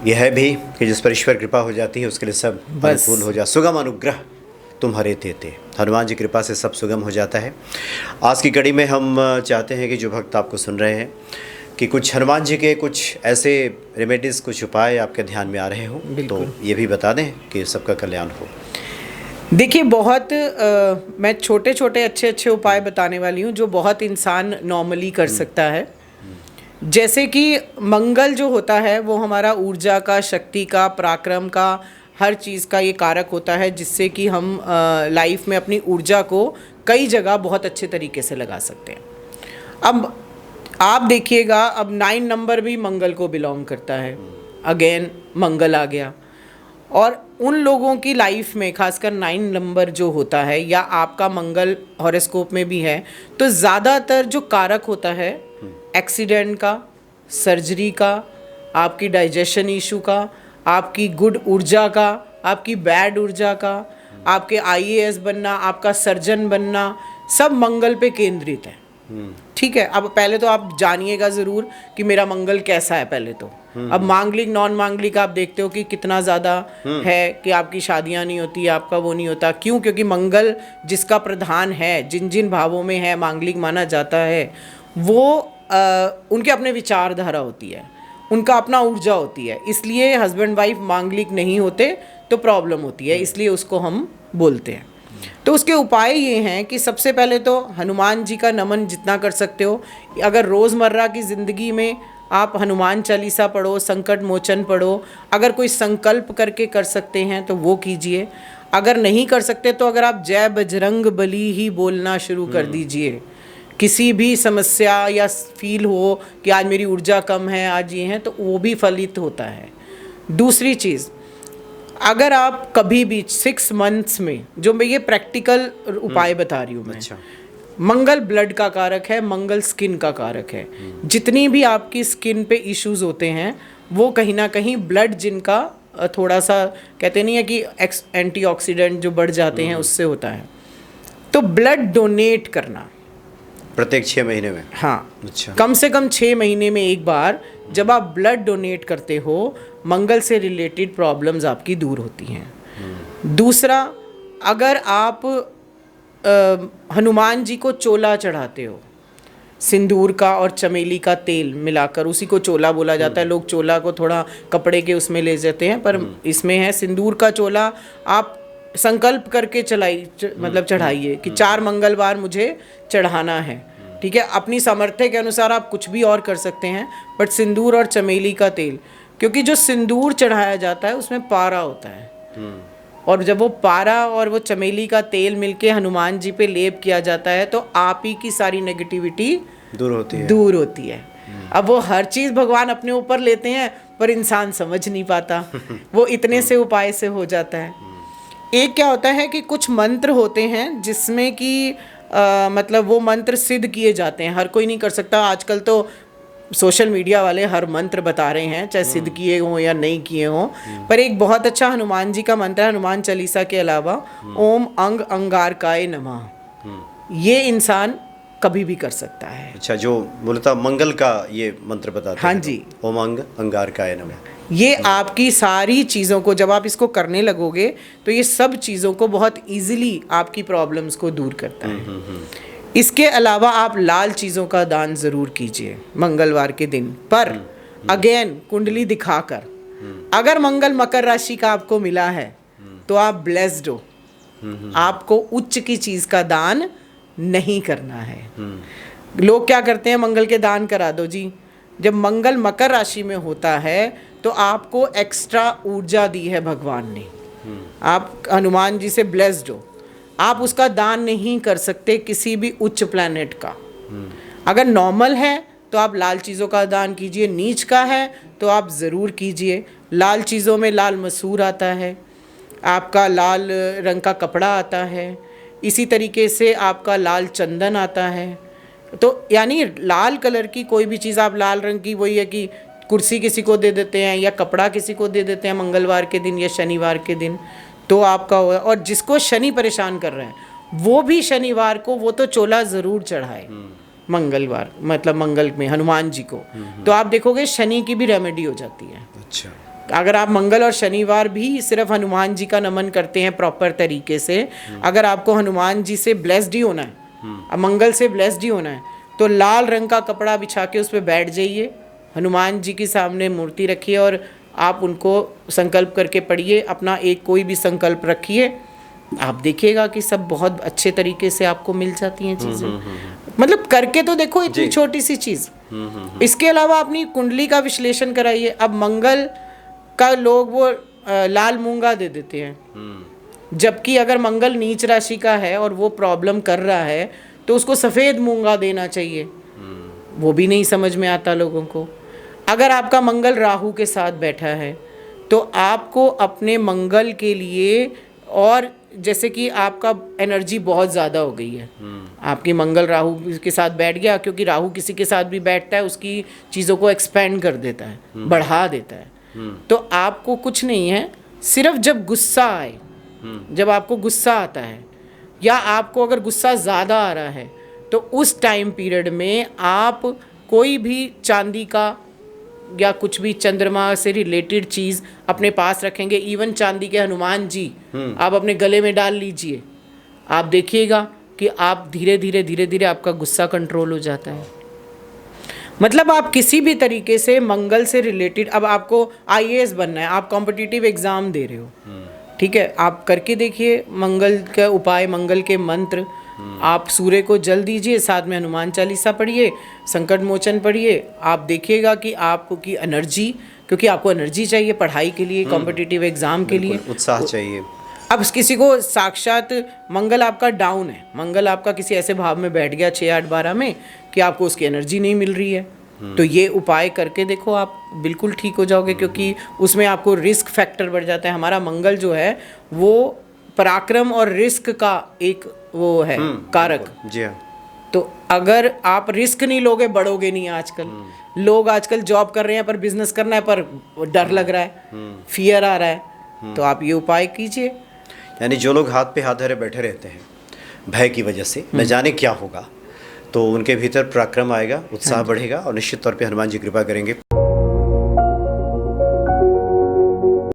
यह है भी कि जिस पर ईश्वर कृपा हो जाती है उसके लिए सब अनुकूल हो जा। सुगम अनुग्रह तुम्हारे तेते, हनुमान जी कृपा से सब सुगम हो जाता है। आज की कड़ी में हम चाहते हैं कि जो भक्त आपको सुन रहे हैं कि कुछ हनुमान जी के कुछ ऐसे रेमेडीज़, कुछ उपाय आपके ध्यान में आ रहे हो तो ये भी बता दें कि सबका कल्याण हो। देखिए, बहुत मैं छोटे छोटे अच्छे उपाय बताने वाली हूँ जो बहुत इंसान नॉर्मली कर सकता है। जैसे कि मंगल जो होता है वो हमारा ऊर्जा का, शक्ति का, पराक्रम का, हर चीज़ का ये कारक होता है जिससे कि हम लाइफ में अपनी ऊर्जा को कई जगह बहुत अच्छे तरीके से लगा सकते हैं। अब आप देखिएगा, अब 9 नंबर भी मंगल को बिलोंग करता है। अगेन मंगल आ गया, और उन लोगों की लाइफ में खासकर 9 नंबर जो होता है या आपका मंगल हॉरोस्कोप में भी है, तो ज़्यादातर जो कारक होता है एक्सीडेंट का, सर्जरी का, आपकी डाइजेशन इशू का, आपकी गुड ऊर्जा का, आपकी बैड ऊर्जा का, आपके आईएएस बनना, आपका सर्जन बनना, सब मंगल पे केंद्रित है। ठीक है, अब पहले तो आप जानिएगा ज़रूर कि मेरा मंगल कैसा है पहले तो। अब मांगलिक नॉन मांगलिक आप देखते हो कि कितना ज़्यादा है कि आपकी शादियां नहीं होती, आपका वो नहीं होता। क्यों? क्योंकि मंगल जिसका प्रधान है, जिन जिन भावों में है मांगलिक माना जाता है, वो उनके अपने विचारधारा होती है, उनका अपना ऊर्जा होती है। इसलिए हस्बैंड वाइफ मांगलिक नहीं होते तो प्रॉब्लम होती है, इसलिए उसको हम बोलते हैं। तो उसके उपाय ये हैं कि सबसे पहले तो हनुमान जी का नमन जितना कर सकते हो। अगर रोज़मर्रा की ज़िंदगी में आप हनुमान चालीसा पढ़ो, संकट मोचन पढ़ो, अगर कोई संकल्प करके कर सकते हैं तो वो कीजिए। अगर नहीं कर सकते तो अगर आप जय बजरंग बली ही बोलना शुरू कर दीजिए। किसी भी समस्या या फील हो कि आज मेरी ऊर्जा कम है, आज ये है, तो वो भी फलित होता है। दूसरी चीज़, अगर आप कभी भी 6 मंथ्स में, जो मैं ये प्रैक्टिकल उपाय बता रही हूँ मैं, अच्छा। मंगल ब्लड का कारक है, मंगल स्किन का कारक है। जितनी भी आपकी स्किन पे इश्यूज होते हैं वो कहीं ना कहीं ब्लड जिनका थोड़ा सा कहते नहीं है कि एंटीऑक्सीडेंट जो बढ़ जाते हैं उससे होता है। तो ब्लड डोनेट करना प्रत्येक 6 महीने में, हाँ, अच्छा, कम से कम 6 महीने में एक बार जब आप ब्लड डोनेट करते हो, मंगल से रिलेटेड प्रॉब्लम्स आपकी दूर होती हैं। दूसरा, अगर आप हनुमान जी को चोला चढ़ाते हो, सिंदूर का और चमेली का तेल मिलाकर, उसी को चोला बोला जाता है। लोग चोला को थोड़ा कपड़े के उसमें ले जाते हैं, पर इसमें है सिंदूर का चोला। आप संकल्प करके मतलब चढ़ाइए कि 4 मंगलवार मुझे चढ़ाना है। ठीक है, अपनी सामर्थ्य के अनुसार आप कुछ भी और कर सकते हैं, बट सिंदूर और चमेली का तेल, क्योंकि जो सिंदूर चढ़ाया जाता है उसमें पारा होता है, और जब वो पारा और वो चमेली का तेल मिलके हनुमान जी पे लेप किया जाता है तो आप ही की सारी नेगेटिविटी दूर होती है। अब वो हर चीज़ भगवान अपने ऊपर लेते हैं पर इंसान समझ नहीं पाता, वो इतने से उपाय से हो जाता है। एक क्या होता है कि कुछ मंत्र होते हैं जिसमें कि मतलब वो मंत्र सिद्ध किए जाते हैं, हर कोई नहीं कर सकता। आजकल तो सोशल मीडिया वाले हर मंत्र बता रहे हैं, चाहे सिद्ध किए हों या नहीं किए हों, पर एक बहुत अच्छा हनुमान जी का मंत्र है हनुमान चालीसा के अलावा, ओम अंग अंगारकाय नमः। ये इंसान कभी भी कर सकता है। अच्छा, जो मूलतः मंगल का ये मंत्र बताते हैं। हाँ जी, ओम अंग अंगारकाय नमः। ये आपकी सारी चीज़ों को जब आप इसको करने लगोगे तो ये सब चीज़ों को बहुत इजीली आपकी प्रॉब्लम्स को दूर करता है। इसके अलावा आप लाल चीज़ों का दान ज़रूर कीजिए मंगलवार के दिन, पर अगेन कुंडली दिखाकर। अगर मंगल मकर राशि का आपको मिला है तो आप ब्लेस्ड हो, आपको उच्च की चीज़ का दान नहीं करना है। लोग क्या करते हैं, मंगल के दान करा दो जी। जब मंगल मकर राशि में होता है तो आपको एक्स्ट्रा ऊर्जा दी है भगवान ने, आप हनुमान जी से ब्लेस्ड हो, आप उसका दान नहीं कर सकते किसी भी उच्च प्लैनेट का। अगर नॉर्मल है तो आप लाल चीज़ों का दान कीजिए, नीच का है तो आप ज़रूर कीजिए। लाल चीज़ों में लाल मसूर आता है, आपका लाल रंग का कपड़ा आता है, इसी तरीके से आपका लाल चंदन आता है। तो यानी लाल कलर की कोई भी चीज़, आप लाल रंग की, वही है कि कुर्सी किसी को दे देते हैं या कपड़ा किसी को दे देते हैं मंगलवार के दिन या शनिवार के दिन, तो आपका होगा। और जिसको शनि परेशान कर रहे हैं वो भी शनिवार को वो तो चोला ज़रूर चढ़ाए, मंगलवार मतलब मंगल में हनुमान जी को, तो आप देखोगे शनि की भी रेमेडी हो जाती है। अच्छा, अगर आप मंगल और शनिवार भी सिर्फ हनुमान जी का नमन करते हैं प्रॉपर तरीके से, अगर आपको हनुमान जी से ब्लेस्ड ही होना है, मंगल से ब्लेस्ड ही होना है, तो लाल रंग का कपड़ा बिछा के उस पर बैठ जाइए, हनुमान जी के सामने मूर्ति रखिए और आप उनको संकल्प करके पढ़िए, अपना एक कोई भी संकल्प रखिए, आप देखिएगा कि सब बहुत अच्छे तरीके से आपको मिल जाती हैं चीज़ें। मतलब करके तो देखो, इतनी छोटी सी चीज़। इसके अलावा अपनी कुंडली का विश्लेषण कराइए। अब मंगल का लोग वो लाल मूंगा दे देते हैं, जबकि अगर मंगल नीच राशि का है और वो प्रॉब्लम कर रहा है तो उसको सफ़ेद मूंगा देना चाहिए। वो भी नहीं समझ में आता लोगों को। अगर आपका मंगल राहु के साथ बैठा है तो आपको अपने मंगल के लिए, और जैसे कि आपका एनर्जी बहुत ज़्यादा हो गई है, आपकी मंगल राहु के साथ बैठ गया, क्योंकि राहु किसी के साथ भी बैठता है उसकी चीज़ों को एक्सपेंड कर देता है, बढ़ा देता है। तो आपको कुछ नहीं है, सिर्फ जब गुस्सा आए, जब आपको गुस्सा आता है या आपको अगर गुस्सा ज़्यादा आ रहा है, तो उस टाइम पीरियड में आप कोई भी चांदी का या कुछ भी चंद्रमा से रिलेटेड चीज़ अपने पास रखेंगे, इवन चांदी के हनुमान जी आप अपने गले में डाल लीजिए, आप देखिएगा कि आप धीरे धीरे आपका गुस्सा कंट्रोल हो जाता है। मतलब आप किसी भी तरीके से मंगल से रिलेटेड, अब आपको IAS बनना है, आप कॉम्पिटिटिव एग्ज़ाम दे रहे हो, ठीक है, आप करके देखिए मंगल का उपाय, मंगल के मंत्र, आप सूर्य को जल दीजिए, साथ में हनुमान चालीसा पढ़िए, संकट मोचन पढ़िए, आप देखिएगा कि आपको की एनर्जी, क्योंकि आपको एनर्जी चाहिए पढ़ाई के लिए, कॉम्पिटिटिव एग्ज़ाम के लिए उत्साह चाहिए। अब किसी को साक्षात मंगल आपका डाउन है, मंगल आपका किसी ऐसे भाव में बैठ गया 6, 8, 12 में कि आपको उसकी एनर्जी नहीं मिल रही है, तो ये उपाय करके देखो, आप बिल्कुल ठीक हो जाओगे, क्योंकि उसमें आपको रिस्क फैक्टर बढ़ जाता है। हमारा मंगल जो है वो पराक्रम और रिस्क का एक वो है कारक। जी हाँ। तो अगर आप रिस्क नहीं लोगे, बढ़ोगे नहीं। आजकल लोग आजकल जॉब कर रहे हैं पर बिजनेस करना है पर डर लग रहा है, फियर आ रहा है, तो आप ये उपाय कीजिए। यानी जो लोग हाथ पे हाथ धरे बैठे रहते हैं भय की वजह से, न जाने क्या होगा, तो उनके भीतर पराक्रम आएगा, उत्साह बढ़ेगा और निश्चित तौर पे हनुमान जी कृपा करेंगे।